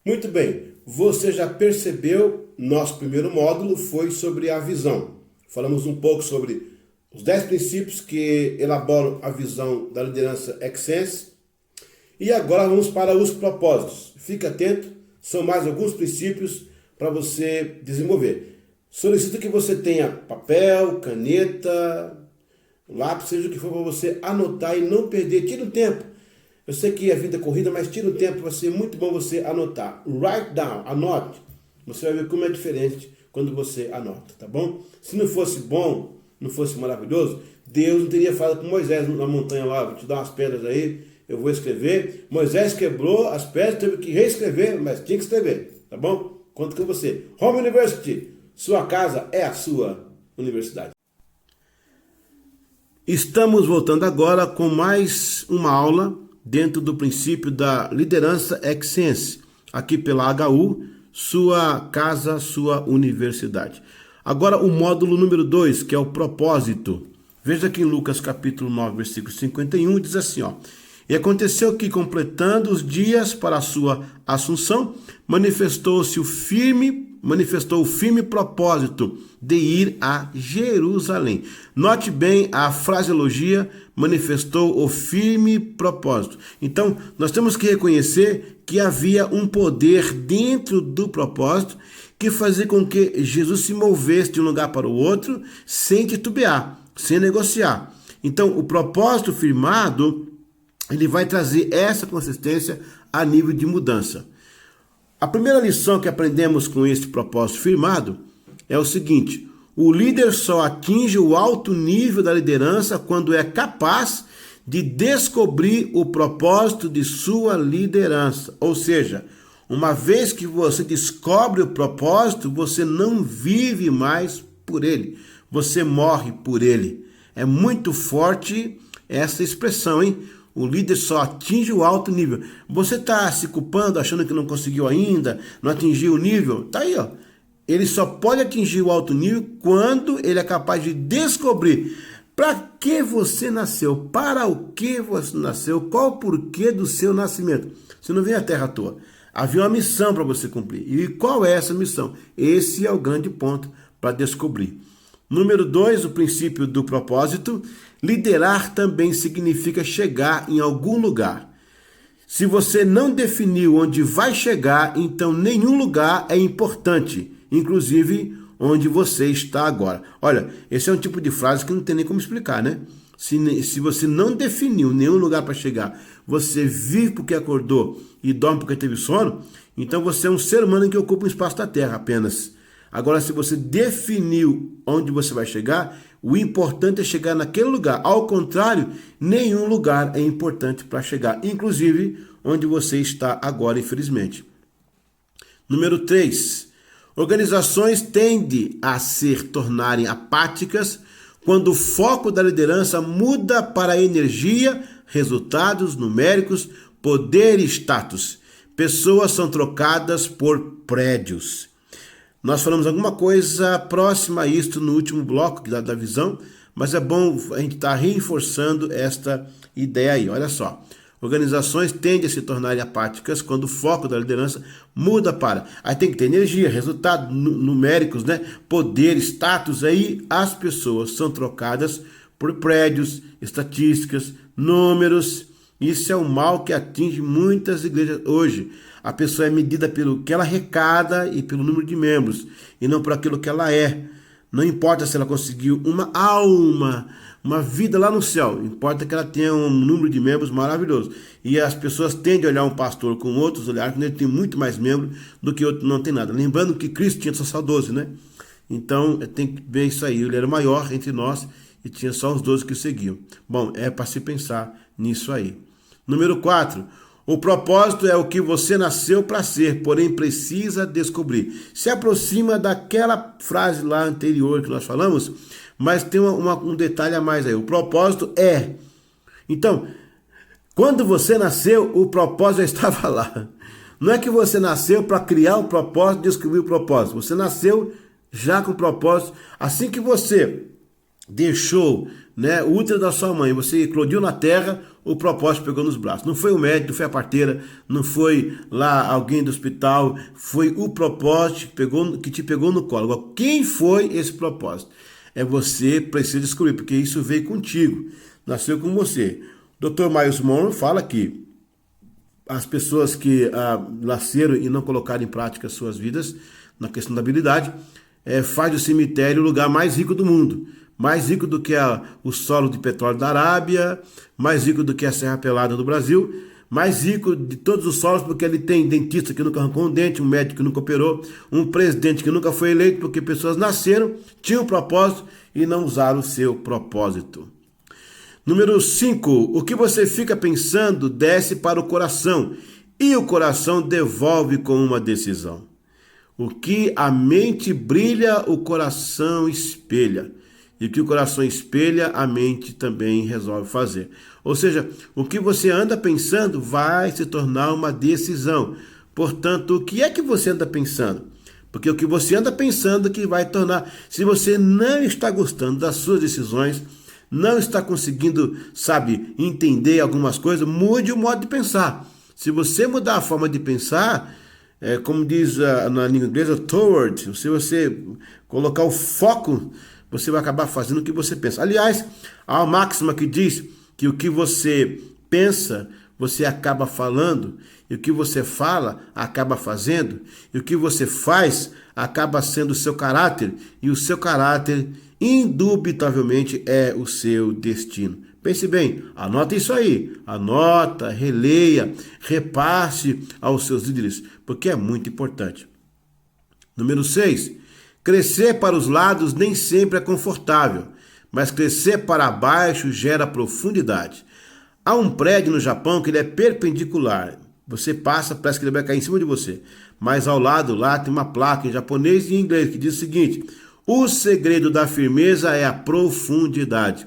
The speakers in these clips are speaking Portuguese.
Muito bem, você já percebeu, nosso primeiro módulo foi sobre a visão. Falamos um pouco sobre os 10 princípios que elaboram a visão da liderança Excelsior. E agora vamos para os propósitos. Fique atento, são mais alguns princípios para você desenvolver. Solicito que você tenha papel, caneta, lápis, seja o que for para você anotar e não perder. Tira um tempo. Eu sei que a vida é corrida, mas tira um tempo, vai ser muito bom você anotar. Write down, anote. Você vai ver como é diferente quando você anota, tá bom? Se não fosse bom, não fosse maravilhoso, Deus não teria falado com Moisés na montanha lá, vou te dar umas pedras aí, eu vou escrever. Moisés quebrou as pedras, teve que reescrever, mas tinha que escrever, tá bom? Conto com você. Home University, sua casa é a sua universidade. Estamos voltando agora com mais uma aula dentro do princípio da liderança Excelsior, aqui pela HU, sua casa, sua universidade. Agora o módulo número 2, que é o propósito. Veja aqui em Lucas capítulo 9, versículo 51, diz assim, ó. E aconteceu que, completando os dias para a sua assunção, manifestou o firme propósito de ir a Jerusalém. Note bem a fraseologia, manifestou o firme propósito. Então, nós temos que reconhecer que havia um poder dentro do propósito que fazia com que Jesus se movesse de um lugar para o outro sem titubear, sem negociar. Então, o propósito firmado, ele vai trazer essa consistência a nível de mudança. A primeira lição que aprendemos com esse propósito firmado é o seguinte: o líder só atinge o alto nível da liderança quando é capaz de descobrir o propósito de sua liderança. Ou seja, uma vez que você descobre o propósito, você não vive mais por ele, você morre por ele. É muito forte essa expressão, hein? O líder só atinge o alto nível. Você está se culpando, achando que não conseguiu ainda, não atingiu o nível? Tá aí, ó. Ele só pode atingir o alto nível quando ele é capaz de descobrir para que você nasceu, para o que você nasceu, qual o porquê do seu nascimento. Você não veio à Terra à toa. Havia uma missão para você cumprir. E qual é essa missão? Esse é o grande ponto para descobrir. Número 2, o princípio do propósito. Liderar também significa chegar em algum lugar. Se você não definiu onde vai chegar, então nenhum lugar é importante, inclusive onde você está agora. Olha, esse é um tipo de frase que não tem nem como explicar, né? Se você não definiu nenhum lugar para chegar, você vive porque acordou e dorme porque teve sono, então você é um ser humano que ocupa um espaço da Terra apenas. Agora, se você definiu onde você vai chegar, o importante é chegar naquele lugar. Ao contrário, nenhum lugar é importante para chegar, inclusive onde você está agora, infelizmente. Número 3. Organizações tendem a se tornarem apáticas quando o foco da liderança muda para energia, resultados numéricos, poder e status. Pessoas são trocadas por prédios. Nós falamos alguma coisa próxima a isto no último bloco da visão, mas é bom a gente estar reforçando esta ideia aí. Olha só, organizações tendem a se tornarem apáticas quando o foco da liderança muda para... Aí tem que ter energia, resultados numéricos, né? Poder, status, aí as pessoas são trocadas por prédios, estatísticas, números. Isso é o mal que atinge muitas igrejas hoje. A pessoa é medida pelo que ela arrecada e pelo número de membros, e não por aquilo que ela é. Não importa se ela conseguiu uma alma, uma vida lá no céu, importa que ela tenha um número de membros maravilhoso. E as pessoas tendem a olhar um pastor com outros olhares, quando ele tem muito mais membros do que outro não tem nada. Lembrando que Cristo tinha só 12, né? Então tem que ver isso aí. Ele era o maior entre nós e tinha só os 12 que o seguiam. Bom, é para se pensar nisso aí. Número 4. O propósito é o que você nasceu para ser, porém precisa descobrir. Se aproxima daquela frase lá anterior que nós falamos, mas tem um detalhe a mais aí. O propósito é. Então, quando você nasceu, o propósito já estava lá. Não é que você nasceu para criar o propósito, descobrir o propósito. Você nasceu já com o propósito. Assim que você deixou, né, o útero da sua mãe, você eclodiu na terra, o propósito pegou nos braços. Não foi o médico, não foi a parteira, não foi lá alguém do hospital, foi o propósito que te pegou no colo. Agora, quem foi esse propósito? É você precisa descobrir, porque isso veio contigo, nasceu com você. Dr. Myles Munroe fala que as pessoas que nasceram e não colocaram em prática suas vidas na questão da habilidade, faz do cemitério o lugar mais rico do mundo. Mais rico do que o solo de petróleo da Arábia, mais rico do que a Serra Pelada do Brasil, mais rico de todos os solos, porque ele tem dentista que nunca arrancou um dente, um médico que nunca operou, um presidente que nunca foi eleito, porque pessoas nasceram, tinham um propósito e não usaram o seu propósito. Número 5. O que você fica pensando desce para o coração e o coração devolve com uma decisão. O que a mente brilha, o coração espelha. E o que o coração espelha, a mente também resolve fazer. Ou seja, o que você anda pensando vai se tornar uma decisão. Portanto, o que é que você anda pensando? Porque o que você anda pensando que vai tornar... Se você não está gostando das suas decisões, não está conseguindo, entender algumas coisas, mude o modo de pensar. Se você mudar a forma de pensar, como diz na língua inglesa, toward, se você colocar o foco, você vai acabar fazendo o que você pensa. Aliás, há uma máxima que diz que o que você pensa, você acaba falando, e o que você fala, acaba fazendo, e o que você faz, acaba sendo o seu caráter, e o seu caráter, indubitavelmente, é o seu destino. Pense bem, anota isso aí, anota, releia, repasse aos seus líderes, porque é muito importante. Número 6. Crescer para os lados nem sempre é confortável, mas crescer para baixo gera profundidade. Há um prédio no Japão que ele é perpendicular. Você passa, parece que ele vai cair em cima de você. Mas ao lado lá tem uma placa em japonês e em inglês que diz o seguinte: o segredo da firmeza é a profundidade.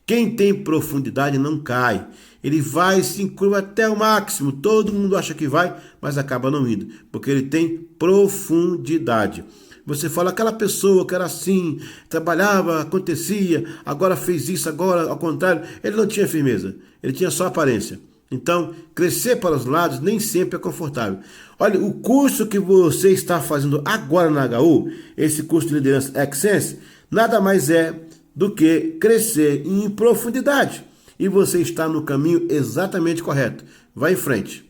Quem tem profundidade não cai. Ele vai se encurva até o máximo. Todo mundo acha que vai, mas acaba não indo, porque ele tem profundidade. Você fala, aquela pessoa que era assim, trabalhava, acontecia, agora fez isso, agora ao contrário. Ele não tinha firmeza, ele tinha só aparência. Então, crescer para os lados nem sempre é confortável. Olha, o curso que você está fazendo agora na HU, esse curso de liderança Access, nada mais é do que crescer em profundidade. E você está no caminho exatamente correto. Vai em frente.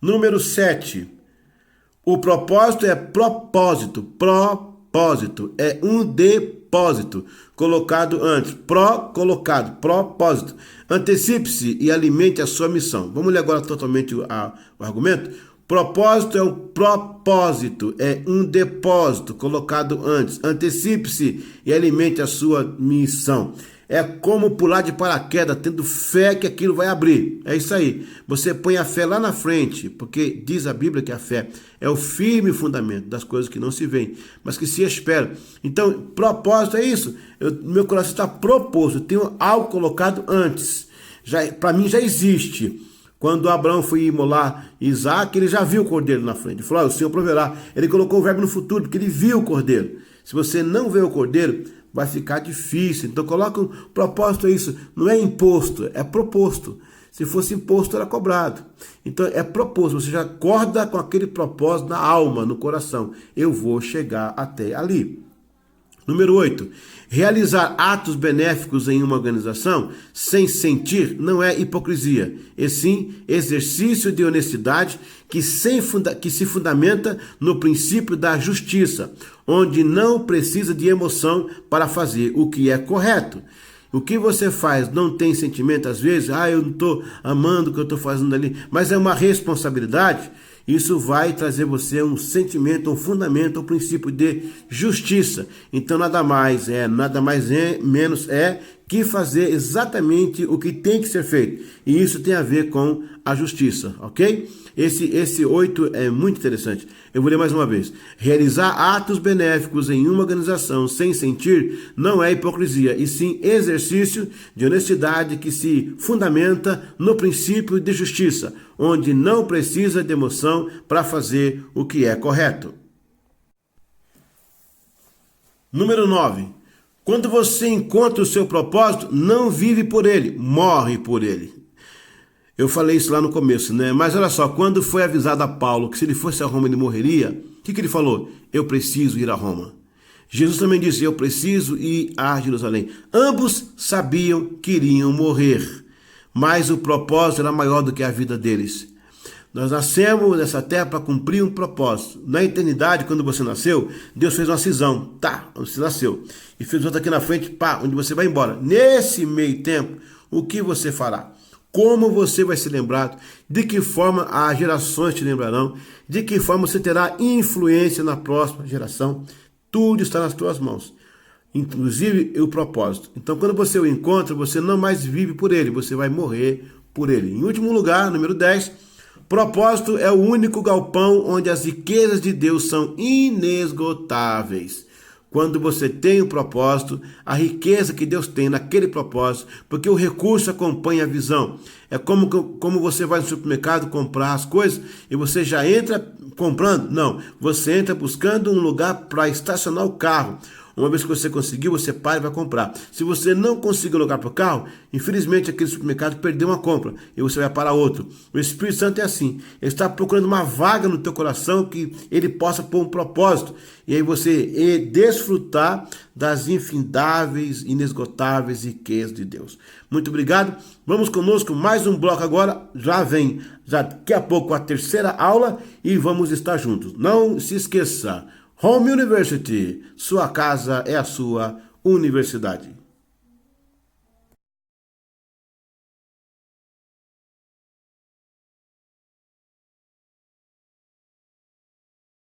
Número 7. O propósito é propósito. Propósito é um depósito colocado antes. Colocado. Propósito. Antecipe-se e alimente a sua missão. Vamos ler agora totalmente o argumento. Propósito é um propósito, é um depósito colocado antes. Antecipe-se e alimente a sua missão. É como pular de paraquedas, tendo fé que aquilo vai abrir. É isso aí. Você põe a fé lá na frente, porque diz a Bíblia que a fé é o firme fundamento das coisas que não se veem, mas que se esperam. Então, propósito é isso. Meu coração está proposto. Eu tenho algo colocado antes. Para mim já existe. Quando Abraão foi imolar Isaac, ele já viu o cordeiro na frente. Ele falou, o Senhor proverá. Ele colocou o verbo no futuro, porque ele viu o cordeiro. Se você não vê o cordeiro, vai ficar difícil. Então coloca um propósito, é isso. Não é imposto, é proposto. Se fosse imposto, era cobrado. Então é proposto. Você já acorda com aquele propósito na alma, no coração. Eu vou chegar até ali. Número 8. Realizar atos benéficos em uma organização sem sentir não é hipocrisia, e sim exercício de honestidade que se fundamenta no princípio da justiça, onde não precisa de emoção para fazer o que é correto. O que você faz não tem sentimento às vezes, eu não estou amando o que eu estou fazendo ali, mas é uma responsabilidade. Isso vai trazer você um sentimento, um fundamento, um princípio de justiça. Então nada mais menos que fazer exatamente o que tem que ser feito. E isso tem a ver com a justiça, ok? Esse 8 é muito interessante. Eu vou ler mais uma vez. Realizar atos benéficos em uma organização sem sentir não é hipocrisia, e sim exercício de honestidade que se fundamenta no princípio de justiça, onde não precisa de emoção para fazer o que é correto. Número 9. Quando você encontra o seu propósito, não vive por ele, morre por ele. Eu falei isso lá no começo, né? Mas olha só, quando foi avisado a Paulo que se ele fosse a Roma ele morreria, o que ele falou? Eu preciso ir a Roma. Jesus também disse, eu preciso ir a Jerusalém. Ambos sabiam que iriam morrer, mas o propósito era maior do que a vida deles. Nós nascemos nessa terra para cumprir um propósito. Na eternidade, quando você nasceu, Deus fez uma cisão. Tá, você nasceu. E fez outra aqui na frente, pá, onde você vai embora. Nesse meio tempo, o que você fará? Como você vai ser lembrado? De que forma as gerações te lembrarão? De que forma você terá influência na próxima geração? Tudo está nas tuas mãos. Inclusive o propósito. Então, quando você o encontra, você não mais vive por ele, você vai morrer por ele. Em último lugar, número 10, propósito é o único galpão onde as riquezas de Deus são inesgotáveis. Quando você tem um propósito, a riqueza que Deus tem naquele propósito, porque o recurso acompanha a visão. É como você vai no supermercado comprar as coisas e você já entra comprando? Não, você entra buscando um lugar para estacionar o carro. Uma vez que você conseguiu, você para e vai comprar. Se você não conseguiu lugar para o carro, infelizmente aquele supermercado perdeu uma compra e você vai para outro. O Espírito Santo é assim. Ele está procurando uma vaga no teu coração que ele possa pôr um propósito. E aí você desfrutar das infindáveis, inesgotáveis riquezas de Deus. Muito obrigado. Vamos conosco mais um bloco agora. Já daqui a pouco a terceira aula e vamos estar juntos. Não se esqueça. Home University, sua casa é a sua universidade.